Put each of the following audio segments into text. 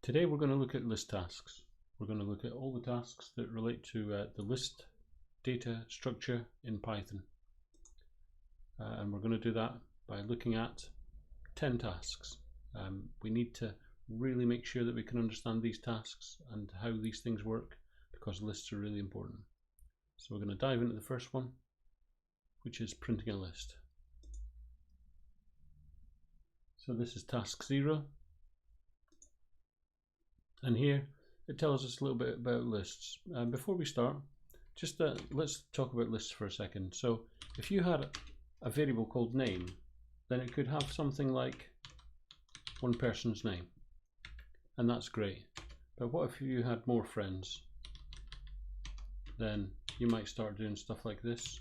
Today we're going to look at list tasks. We're going to look at all the tasks that relate to the list data structure in Python. And we're going to do that by looking at 10 tasks. We need to really make sure that we can understand these tasks and how these things work, because lists are really important. So we're going to dive into the first one, which is printing a list. So this is task 0. And here it tells us a little bit about lists. Before we start, just let's talk about lists for a second. So if you had a variable called name, then it could have something like one person's name, and that's great. But what if you had more friends? Then you might start doing stuff like this,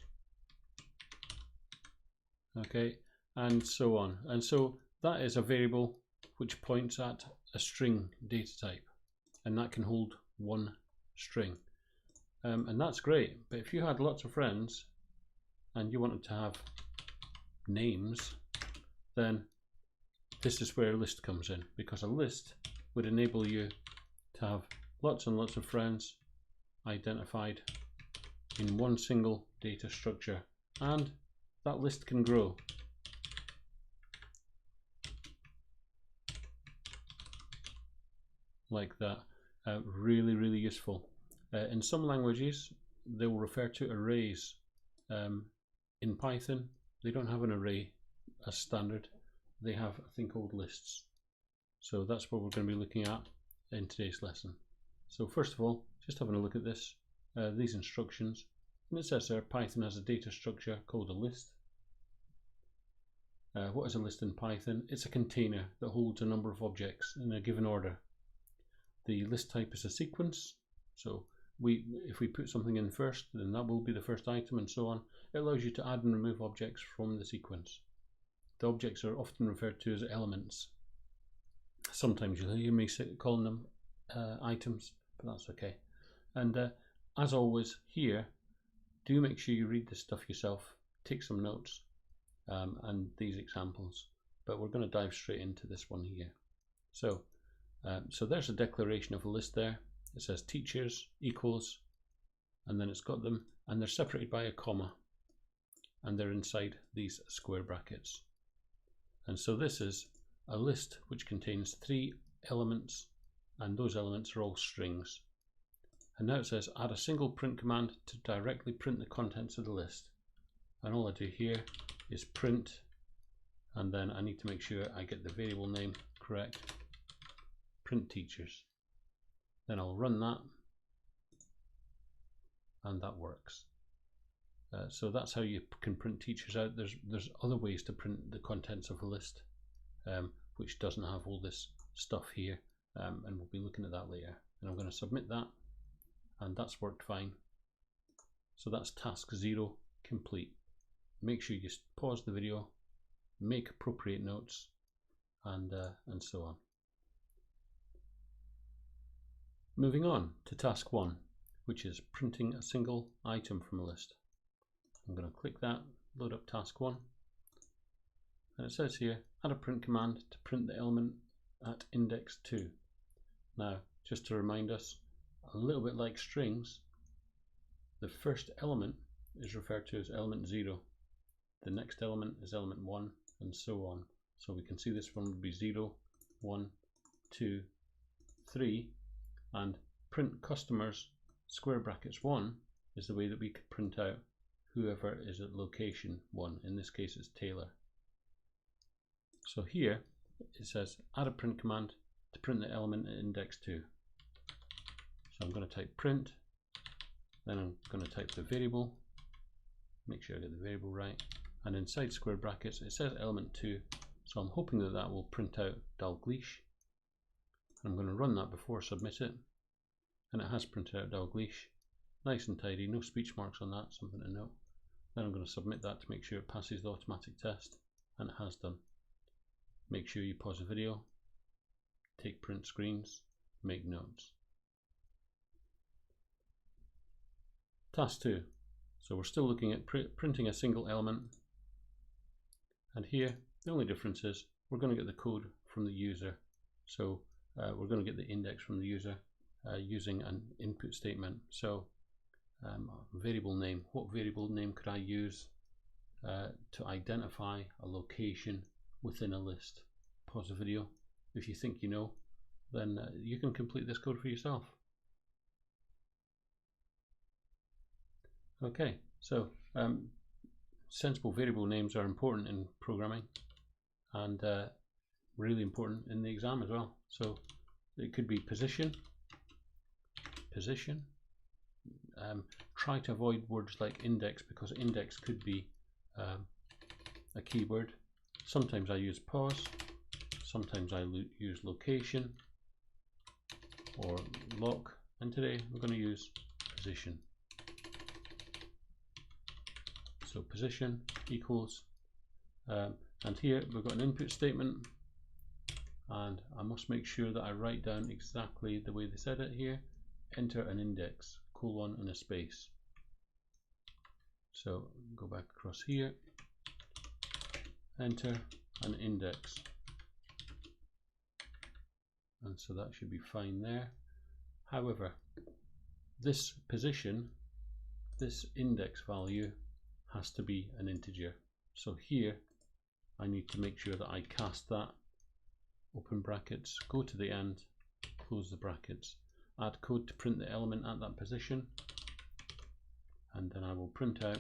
okay, and so on. And so that is a variable which points at a string data type, and that can hold one string, and that's great. But if you had lots of friends and you wanted to have names, then this is where a list comes in, because a list would enable you to have lots and lots of friends identified in one single data structure, and that list can grow. Like that. Really useful. In some languages they will refer to arrays. In Python they don't have an array as standard, they have a thing called lists. So that's what we're going to be looking at in today's lesson. So first of all, just having a look at this, these instructions, and it says there Python has a data structure called a list. What is a list in Python? It's a container that holds a number of objects in a given order. The list type is a sequence, so if we put something in first, then that will be the first item, and so on. It allows you to add and remove objects from the sequence. The objects are often referred to as elements. Sometimes you'll hear me calling them items, but that's okay. And as always here, do make sure you read this stuff yourself, take some notes, and these examples, but we're going to dive straight into this one here. So there's a declaration of a list there. It says teachers equals, and then it's got them, and they're separated by a comma, and they're inside these square brackets. And so this is a list which contains 3 elements, and those elements are all strings. And now it says add a single print command to directly print the contents of the list. And all I do here is print, and then I need to make sure I get the variable name correct. Print teachers. Then I'll run that, and that works. So that's how you can print teachers out. There's other ways to print the contents of a list, which doesn't have all this stuff here, and we'll be looking at that later. And I'm going to submit that, and that's worked fine. So that's task 0 complete. Make sure you pause the video, make appropriate notes, and so on. Moving on to task 1, which is printing a single item from a list. I'm going to click that, load up task 1, and it says here add a print command to print the element at index 2. Now, just to remind us, a little bit like strings, the first element is referred to as element 0, the next element is element 1, and so on. So we can see this one would be 0, 1, 2, 3, and print customers square brackets 1 is the way that we could print out whoever is at location 1. In this case it's Taylor. So here it says add a print command to print the element at index 2. So I'm going to type print, then I'm going to type the variable, make sure I get the variable right, and inside square brackets it says element 2, so I'm hoping that that will print out Dalgleish. I'm going to run that before I submit it, and it has printed out Dalgleish, nice and tidy, no speech marks on that, something to note. Then I'm going to submit that to make sure it passes the automatic test, and it has done. Make sure you pause the video, take print screens, make notes. Task 2. So we're still looking at printing a single element, and here the only difference is we're going to get the code from the user. So we're going to get the index from the user using an input statement. So variable name, what variable name could I use to identify a location within a list? Pause the video. If you think you know, then you can complete this code for yourself. Okay, so sensible variable names are important in programming and really important in the exam as well. So it could be position. Try to avoid words like index, because index could be a keyword. Sometimes I use pause, sometimes I use location or lock, and today I'm going to use position. So position equals, and here we've got an input statement, and I must make sure that I write down exactly the way they said it here. Enter an index, colon, and a space. So go back across here, enter an index, and so that should be fine there. However, this position, this index value has to be an integer. So here I need to make sure that I cast that, open brackets, go to the end, close the brackets, add code to print the element at that position, and then I will print out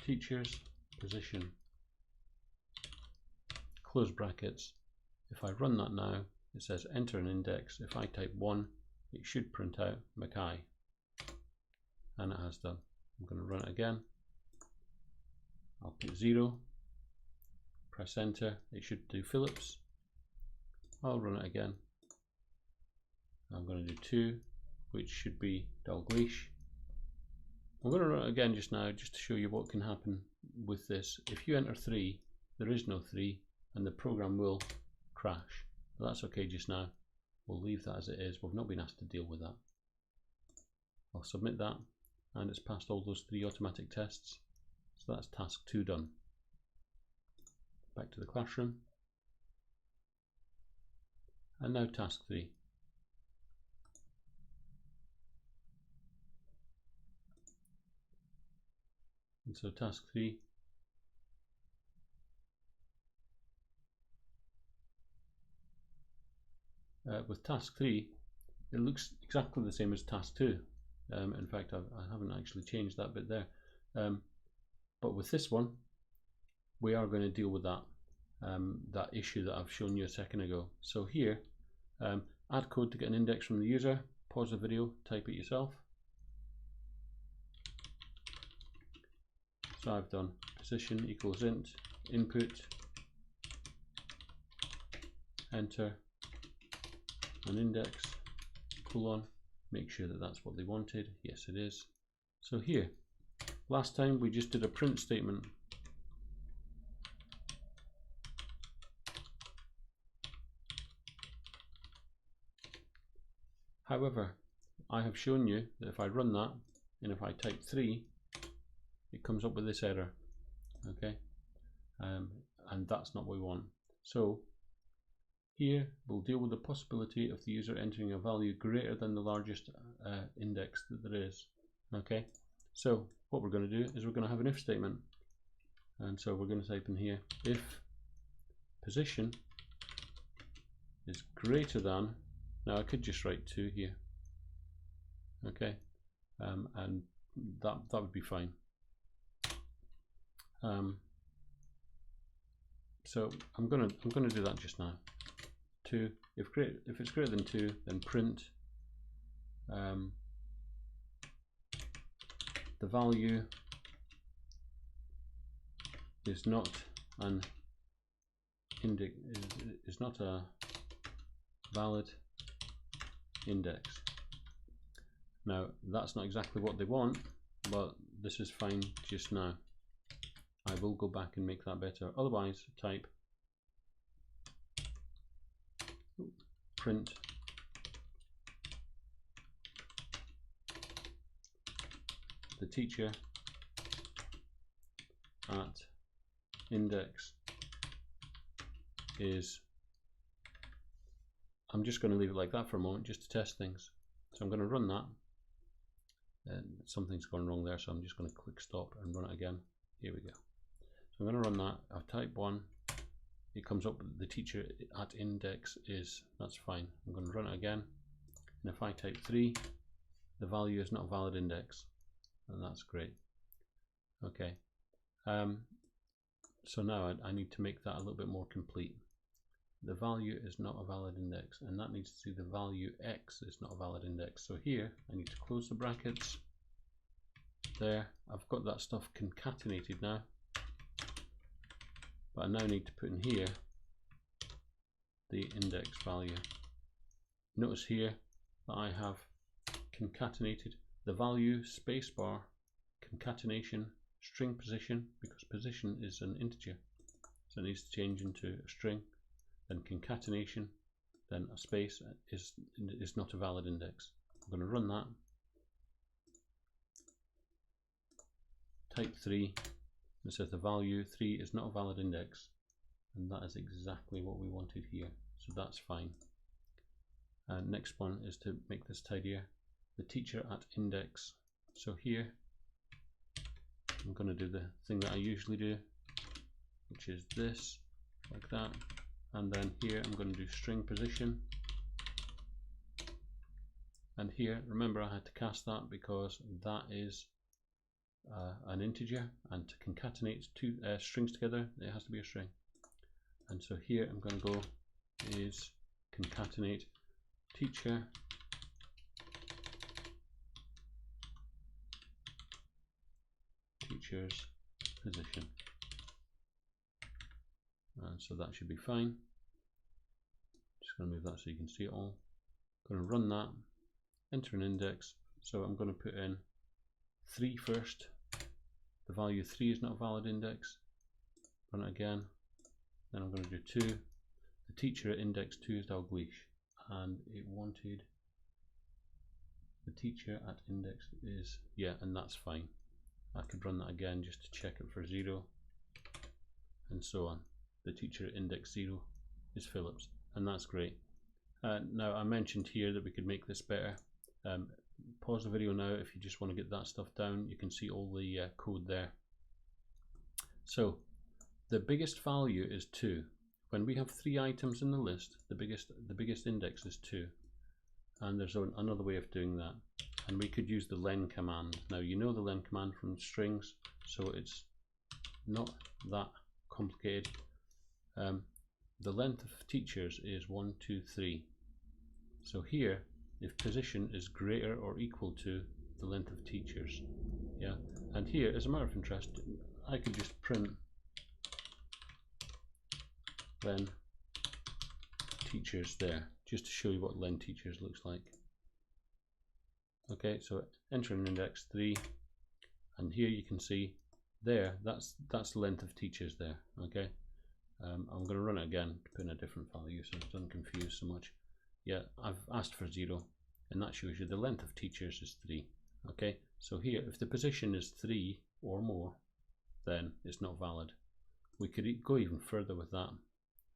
teacher's position, close brackets. If I run that now, it says enter an index. If I type 1, it should print out Mackay, and it has done. I'm going to run it again. I'll put 0, press enter, it should do Phillips. I'll run it again. I'm going to do 2, which should be Dalglish. I'm going to run it again just now, just to show you what can happen with this. If you enter 3, there is no 3, and the program will crash. But that's okay just now. We'll leave that as it is. We've not been asked to deal with that. I'll submit that, and it's passed all those 3 automatic tests. So that's task 2 done. Back to the classroom. And now task 3. And so task 3, with task 3, it looks exactly the same as task 2. In fact, I haven't actually changed that bit there. But with this one, we are going to deal with that that issue that I've shown you a second ago. So here, add code to get an index from the user. Pause the video, type it yourself. So I've done position equals int, input, enter an index, colon, make sure that that's what they wanted. Yes, it is. So here, last time we just did a print statement. However, I have shown you that if I run that, and if I type 3, it comes up with this error, okay, and that's not what we want. So here we'll deal with the possibility of the user entering a value greater than the largest index that there is, okay. So what we're going to do is we're going to have an if statement, and so we're going to type in here, if position is greater than, now I could just write 2 here, okay, and that would be fine. So I'm gonna do that just now. 2, if it's greater than 2, then print the value is not an index, is not a valid index. Now that's not exactly what they want, but this is fine just now. I will go back and make that better. Otherwise, type print the teacher at index is, I'm just going to leave it like that for a moment just to test things. So I'm going to run that, and something's gone wrong there, so I'm just going to click stop and run it again. Here we go. So I'm going to run that. I'll type 1. It comes up with the teacher at index is, that's fine. I'm going to run it again, and if I type 3, the value is not a valid index, and that's great. Okay, so now I need to make that a little bit more complete. The value is not a valid index, and that needs to see the value x is not a valid index. So here I need to close the brackets. There, I've got that stuff concatenated now, but I now need to put in here the index value. Notice here that I have concatenated the value spacebar concatenation string position, because position is an integer, so it needs to change into a string. Then concatenation, then a space is not a valid index. I'm going to run that. Type 3. It says the value 3 is not a valid index, and that is exactly what we wanted here, so that's fine. And next one is to make this tidier. The teacher at index. So here I'm going to do the thing that I usually do, which is this, like that, and then here I'm going to do string position, and here remember I had to cast that because that is an integer, and to concatenate two strings together it has to be a string. And so here I'm going to go is concatenate teacher teacher's position, and so that should be fine. Just going to move that so you can see it all. Going to run that, enter an index. So I'm going to put in 3 first. The value 3 is not a valid index. Run it again. Then I'm going to do 2. The teacher at index 2 is Dalglish, and it wanted the teacher at index is, yeah, and that's fine. I could run that again just to check it for 0, and so on. The teacher at index 0 is Phillips, and that's great. Now I mentioned here that we could make this better. Pause the video now if you just want to get that stuff down. You can see all the code there. So the biggest value is 2. When we have 3 items in the list, the biggest index is 2, and there's another way of doing that, and we could use the len command. Now you know the len command from strings, so it's not that complicated. The length of teachers is 1, 2, 3. So here, if position is greater or equal to the length of teachers, yeah, and here, as a matter of interest, I could just print len teachers there, just to show you what len teachers looks like. Okay, so enter an index 3, and here you can see there, that's the length of teachers there. Okay, I'm going to run it again to put in a different value so it doesn't confuse so much. Yeah, I've asked for 0, and that shows you the length of teachers is 3. Okay, so here, if the position is 3 or more, then it's not valid. We could go even further with that.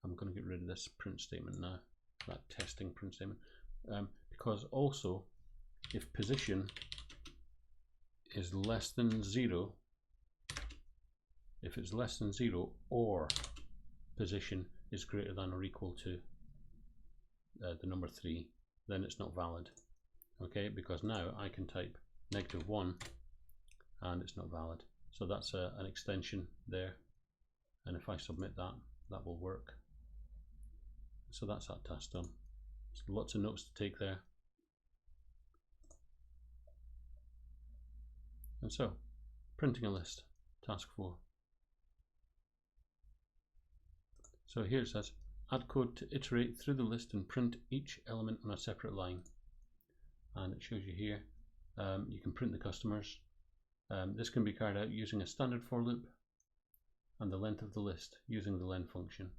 I'm going to get rid of this print statement now, that testing print statement, because also if position is less than 0, if it's less than 0 or position is greater than or equal to the number 3, then it's not valid. Okay, because now I can type -1 and it's not valid. So that's an extension there, and if I submit that, that will work. So that's that task done. So lots of notes to take there. And so, printing a list, task 4. So here it says, add code to iterate through the list and print each element on a separate line. And it shows you here, you can print the customers. This can be carried out using a standard for loop and the length of the list using the len function.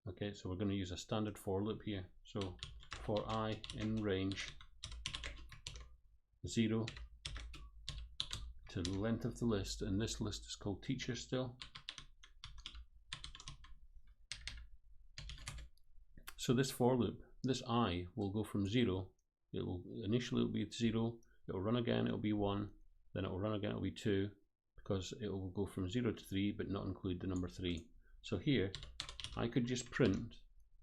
Okay, so we're going to use a standard for loop here. So for I in range 0 to the length of the list, and this list is called teacher still. So this for loop, this I will go from 0, initially it'll be 0, it'll run again, it'll be 1, then it'll run again, it'll be 2, because it will go from 0 to 3 but not include the number 3. So here I could just print,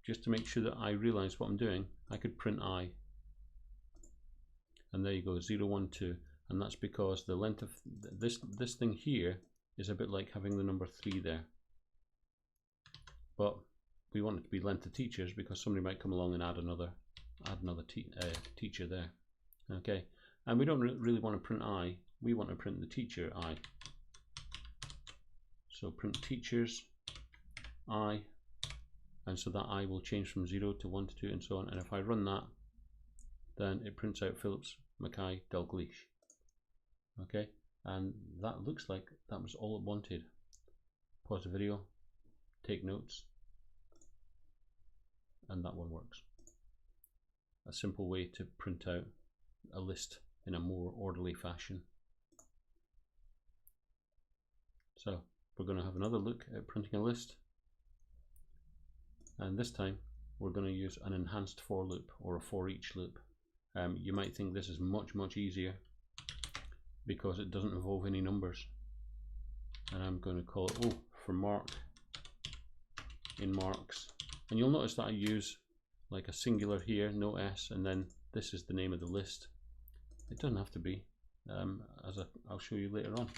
just to make sure that I realize what I'm doing, I could print I, and there you go, 0, 1, 2, and that's because the length of this thing here is a bit like having the number 3 there, but we want it to be length of teachers because somebody might come along and add another teacher there. Okay, and we don't really want to print I, we want to print the teacher I. So print teachers I, and so that I will change from 0 to 1 to 2 and so on, and if I run that, then it prints out Phillips, Mackay, Dalgleish. Okay, and that looks like that was all it wanted. Pause the video, take notes, and that one works. A simple way to print out a list in a more orderly fashion. So we're going to have another look at printing a list, and this time we're going to use an enhanced for loop or a for each loop. You might think this is much easier because it doesn't involve any numbers, and I'm going to call it for mark in marks, and you'll notice that I use like a singular here, no s, and then this is the name of the list. It doesn't have to be, I'll show you later on.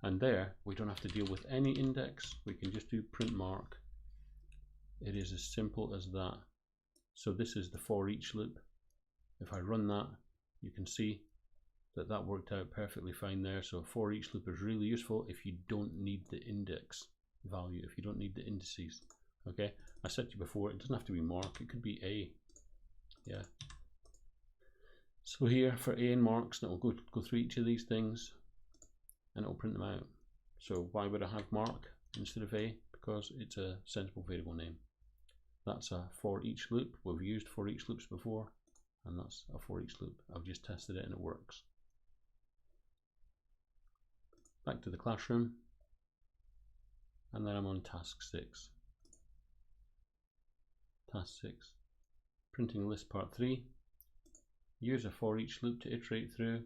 And there we don't have to deal with any index, we can just do print mark. It is as simple as that. So this is the for each loop. If I run that, you can see that that worked out perfectly fine there. So a for each loop is really useful if you don't need the index value, if you don't need the indices. Okay, I said to you before, it doesn't have to be mark, it could be a. Yeah. So here for a and marks, and it will go through each of these things and it will print them out. So why would I have mark instead of a? Because it's a sensible variable name. That's a for each loop. We've used for each loops before, and that's a for each loop. I've just tested it and it works. Back to the classroom, and then I'm on task 6. Task 6, printing a list part 3. Use a for each loop to iterate through.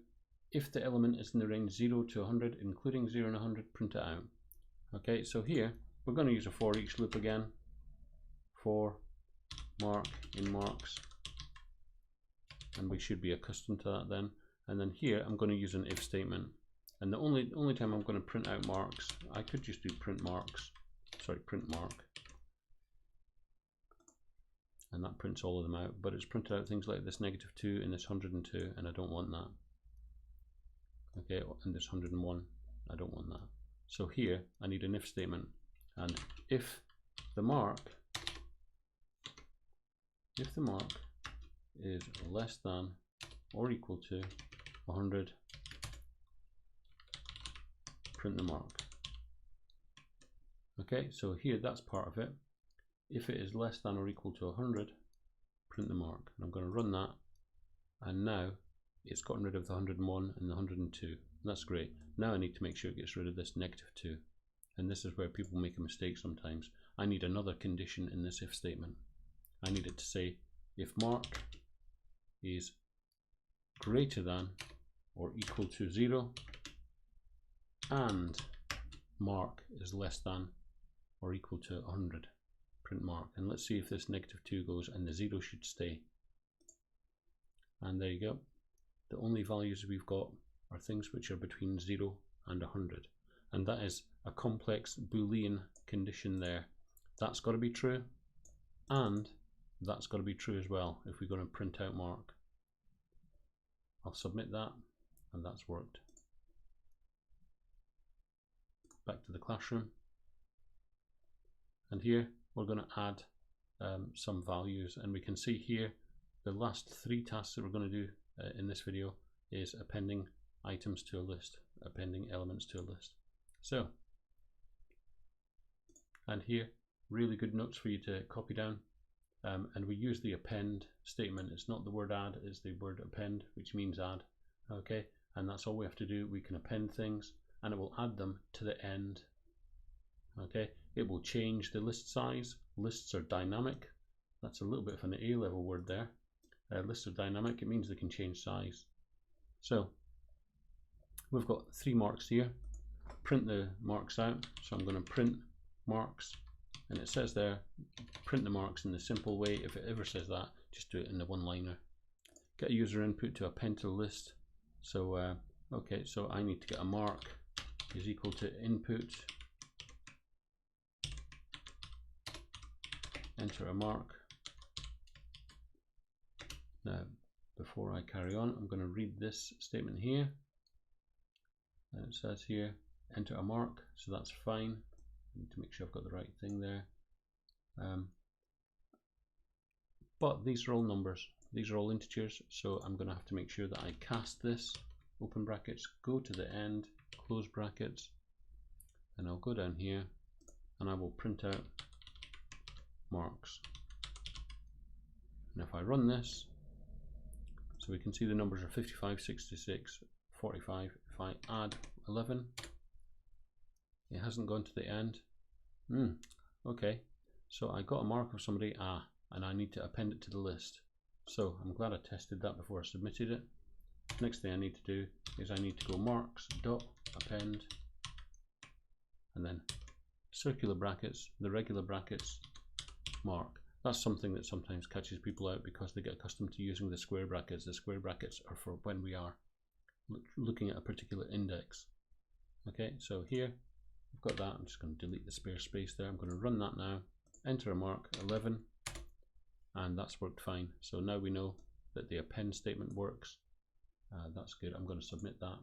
If the element is in the range 0 to 100, including 0 and 100, print it out. Okay, so here we're going to use a for each loop again. For mark in marks, and we should be accustomed to that then. And then here I'm going to use an if statement, and the only time I'm going to print out marks, I could just do print mark, and that prints all of them out, but it's printed out things like this -2 and this 102, and I don't want that. Okay, and this 101, I don't want that. So here I need an if statement, and if the mark is less than or equal to 100, print the mark. Okay, so here that's part of it. If it is less than or equal to 100, print the mark. And I'm going to run that, and now it's gotten rid of the 101 and the 102. That's great. Now I need to make sure it gets rid of this -2. And this is where people make a mistake sometimes. I need another condition in this if statement. I need it to say if mark is greater than or equal to 0 and mark is less than or equal to 100, print mark. And let's see if this -2 goes, and the 0 should stay. And there you go. The only values we've got are things which are between 0 and 100, and that is a complex Boolean condition there. That's got to be true, and that's got to be true as well if we're going to print out mark. I'll submit that, and that's worked. Back to the classroom, and here we're going to add some values, and we can see here the last 3 tasks that we're going to do in this video is appending items to a list, appending elements to a list. So, and here, really good notes for you to copy down, and we use the append statement. It's not the word add, it's the word append, which means add. Okay, and that's all we have to do. We can append things, and it will add them to the end. Okay, it will change the list size. Lists are dynamic, That's a little bit of an A-level word there. Lists are dynamic, it means they can change size. So we've got 3 marks here. Print the marks out. So I'm going to print marks, and it says there, print the marks in the simple way. If it ever says that, just do it in the one-liner. Get a user input to append to the list. So okay, so I need to get a mark is equal to input, enter a mark. Now, before I carry on, I'm going to read this statement here. And it says here, enter a mark, so that's fine. I need to make sure I've got the right thing there. But these are all numbers, these are all integers, so I'm going to have to make sure that I cast this, open brackets, go to the end, close brackets, and I'll go down here and I will print out marks. And if I run this, so we can see the numbers are 55, 66, 45. If I add 11, it hasn't gone to the end. Okay, so I got a mark of somebody, and I need to append it to the list. So I'm glad I tested that before I submitted it. Next thing I need to do is I need to go marks dot append, and then circular brackets, the regular brackets, mark. That's something that sometimes catches people out because they get accustomed to using the square brackets. The square brackets are for when we are looking at a particular index. Okay, so here I've got that. I'm just going to delete the spare space there. I'm going to run that now, enter a mark 11, and that's worked fine. So now we know that the append statement works. That's good. I'm going to submit that,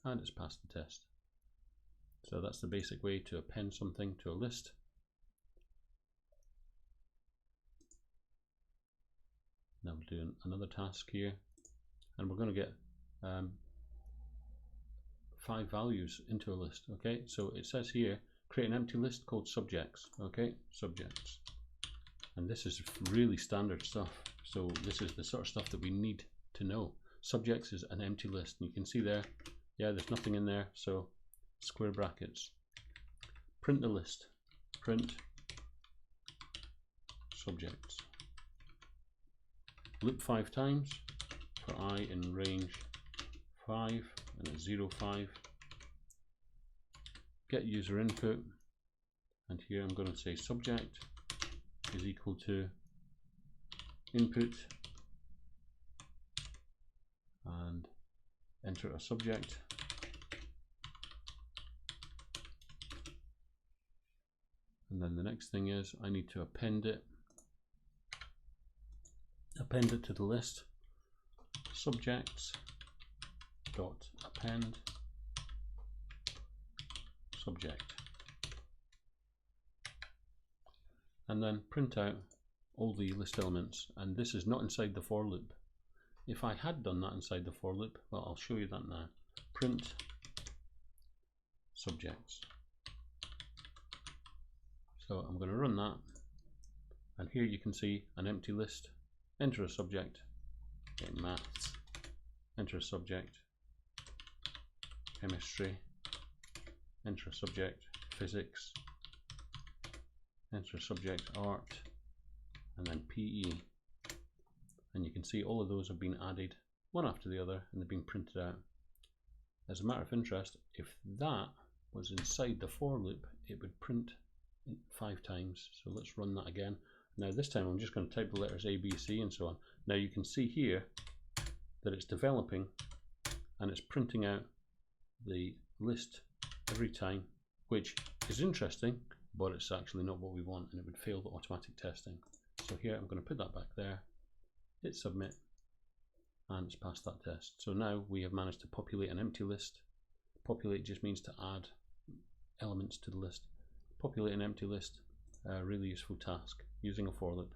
and it's passed the test. So that's the basic way to append something to a list. Now we'll do another task here, and we're going to get 5 values into a list. Okay, so it says here, create an empty list called subjects. Okay, subjects, and this is really standard stuff. So this is the sort of stuff that we need to know. Subjects is an empty list, and you can see there, yeah, there's nothing in there. So square brackets, print the list, print subjects. Loop 5 times for I in range 5 and at 0, 5. Get user input, and here I'm going to say subject is equal to input, and enter a subject. And then the next thing is I need to append it to the list. Subjects dot append subject, and then print out all the list elements. And this is not inside the for loop. If I had done that inside the for loop, well, I'll show you that now. Print subjects. So I'm going to run that, and here you can see an empty list. Enter a subject, okay, maths, enter a subject, chemistry, enter a subject, physics, enter a subject, art, and then PE. And you can see all of those have been added one after the other, and they've been printed out. As a matter of interest, if that was inside the for loop, it would print 5 times. So let's run that again. Now this time I'm just going to type the letters A, B, C, and so on. Now you can see here that it's developing, and it's printing out the list every time, which is interesting, but it's actually not what we want, and it would fail the automatic testing. So here I'm going to put that back there, hit submit, and it's passed that test. So now we have managed to populate an empty list. Populate just means to add elements to the list. Populate an empty list, a really useful task using a for loop.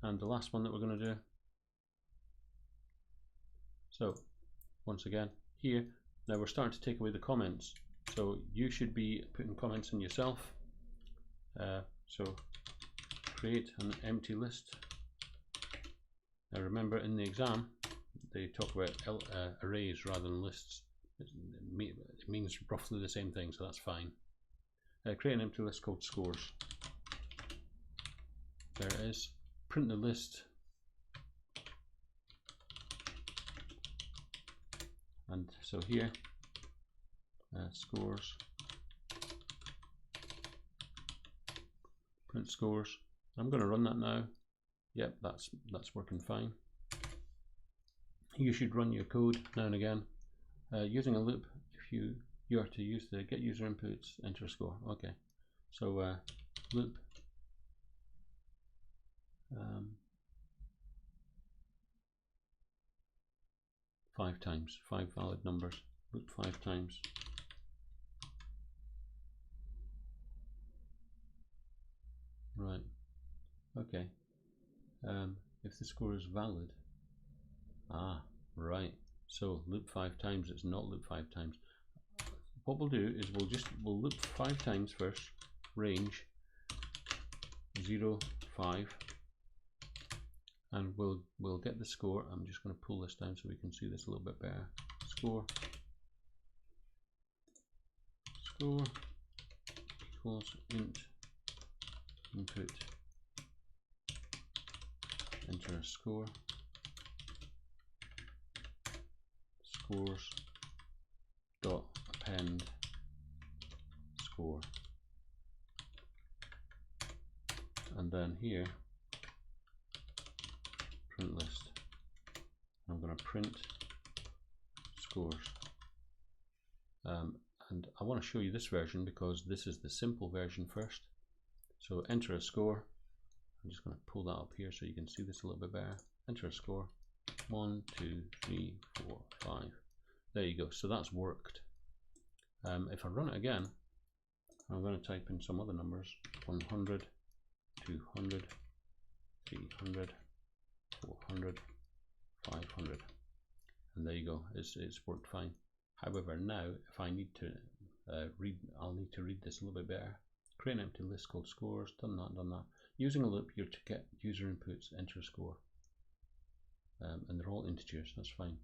And the last one that we're going to do, so once again here, now we're starting to take away the comments, so you should be putting comments in yourself. So create an empty list. Now remember, in the exam they talk about arrays rather than lists. It means roughly the same thing, so that's fine. Create an empty list called scores. There it is. Print the list. And so here, scores, print scores. I'm going to run that now. Yep, that's working fine. You should run your code now and again using a loop. If you are to use the get user inputs, enter a score. Okay, so loop. 5 times, 5 valid numbers, loop 5 times. Right, okay. If the score is valid, right, so loop 5 times, it's not loop 5 times. What we'll do is we'll loop 5 times first, range 0, 5, and we'll get the score. I'm just going to pull this down so we can see this a little bit better. Score equals int input, enter a score, scores dot append score, and then here print list. I'm going to print scores, and I want to show you this version because this is the simple version first. So enter a score. I'm just going to pull that up here so you can see this a little bit better. Enter a score. 1, 2, 3, 4, 5. There you go. So that's worked. If I run it again, I'm going to type in some other numbers. 100, 200, 300, 400, 500, and there you go. It's worked fine. However, now if I need to I'll need to read this a little bit better. Create an empty list called scores. Done that. Using a loop, you're to get user inputs, enter a score, and they're all integers. That's fine.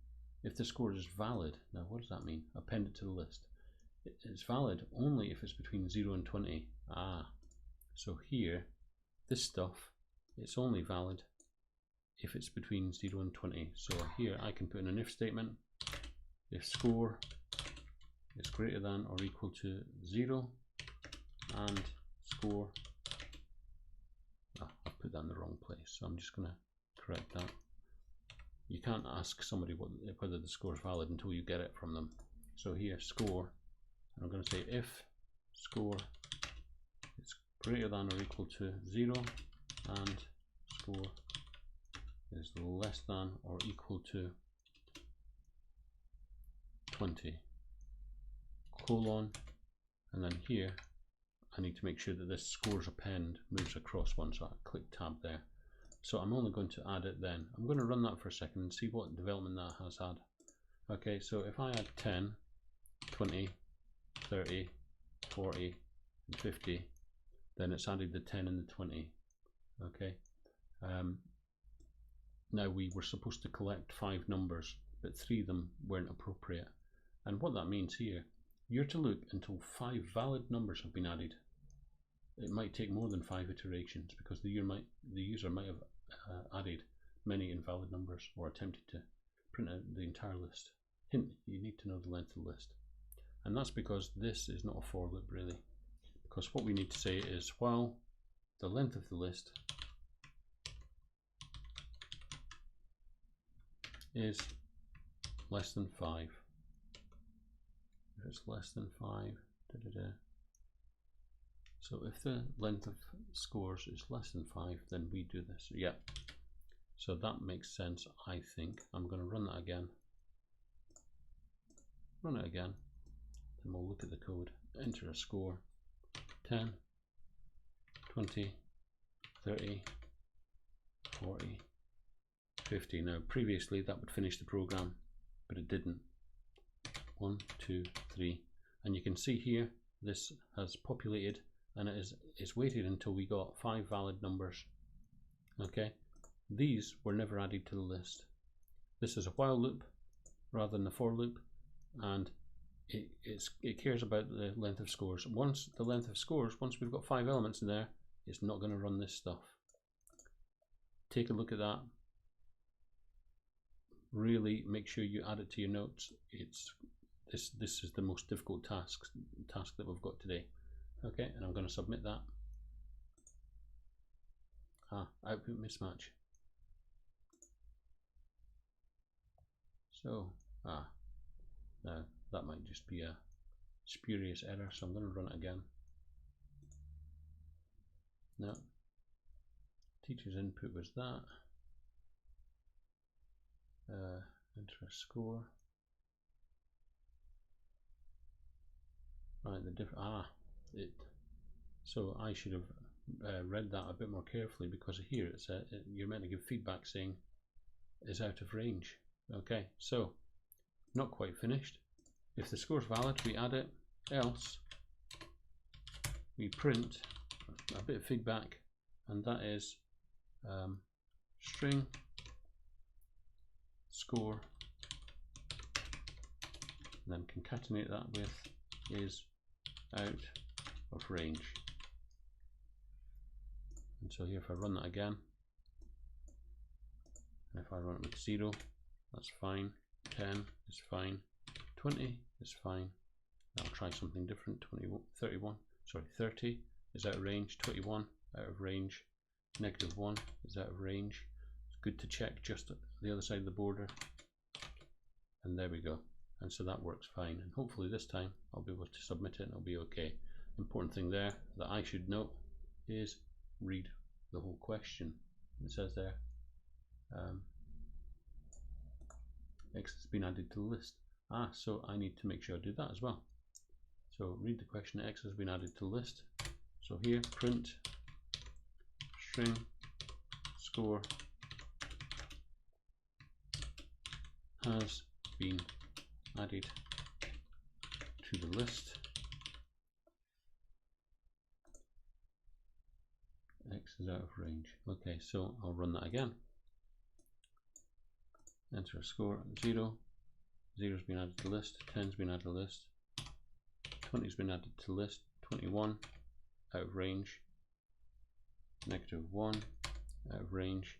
If the score is valid, now what does that mean? Append it to the list. It's valid only if it's between 0 and 20. So here, this stuff, it's only valid if it's between 0 and 20. So here I can put in an if statement. If score is greater than or equal to 0 and score, I put that in the wrong place, so I'm just going to correct that. You can't ask somebody whether the score is valid until you get it from them. So here score, I'm going to say if score is greater than or equal to 0 and score is less than or equal to 20, colon, and then here I need to make sure that this scores append moves across one, so I click tab there. So I'm only going to add it then. I'm going to run that for a second and see what development that has had. Okay, so if I add 10, 20, 30, 40, and 50, then it's added the 10 and the 20. Okay. Now we were supposed to collect 5 numbers, but 3 of them weren't appropriate. And what that means here, you're to loop until 5 valid numbers have been added. It might take more than 5 iterations because the user might have added many invalid numbers or attempted to print out the entire list. Hint, you need to know the length of the list. And that's because this is not a for loop really. Because what we need to say is while the length of the list is less than 5. If it's less than 5, So if the length of scores is less than 5, then we do this. Yeah. So that makes sense, I think. I'm going to run that again. Run it again. Then we'll look at the code. Enter a score. 10, 20, 30, 40, 50. Now previously that would finish the program, but it didn't. 1, 2, 3, and you can see here this has populated, and it's waited until we got 5 valid numbers. Okay, these were never added to the list. This is a while loop rather than a for loop, and it cares about the length of scores. Once we've got 5 elements in there, it's not going to run this stuff. take a look at that. Really make sure you add it to your notes. This is the most difficult task that we've got today. Okay, and I'm going to submit that. Output mismatch. So now that might just be a spurious error, so I'm going to run it again. No, teacher's input was that. Enter a score. Right, the different so I should have read that a bit more carefully, because here it said you're meant to give feedback saying is out of range. Okay, so not quite finished. If the score is valid, we add it, else we print a bit of feedback, and that is string score, and then concatenate that with is out of range. And so here, if I run that again, and if I run it with 0, that's fine, 10 is fine, 20 is fine. I'll try something different. 30 is out of range, 21 out of range, -1 is out of range. It's good to check just the other side of the border, and there we go. And so that works fine, and hopefully this time I'll be able to submit it and it'll be okay. Important thing there that I should note is read the whole question. It says there X has been added to the list. So I need to make sure I do that as well. So read the question, X has been added to the list. So here, print string score has been added to the list. X is out of range. Okay, so I'll run that again. Enter a score, 0. 0 has been added to the list. 10 has been added to the list. 20 has been added to the list. 21 out of range. -1 out of range.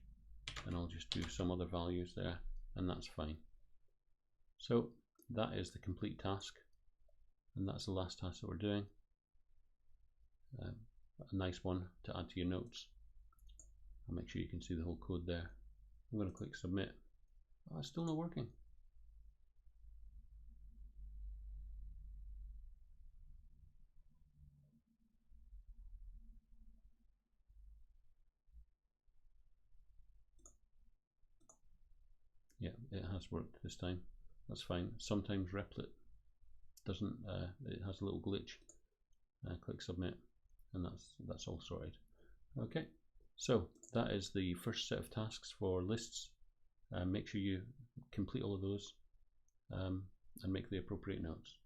And I'll just do some other values there, and that's fine. So that is the complete task, and that's the last task that we're doing. A nice one to add to your notes. I'll make sure you can see the whole code there. I'm going to click submit. It's still not working. Yeah, it has worked this time. That's fine. Sometimes Replit doesn't. It has a little glitch. Click submit, and that's all sorted. Okay, so that is the first set of tasks for lists. Make sure you complete all of those and make the appropriate notes.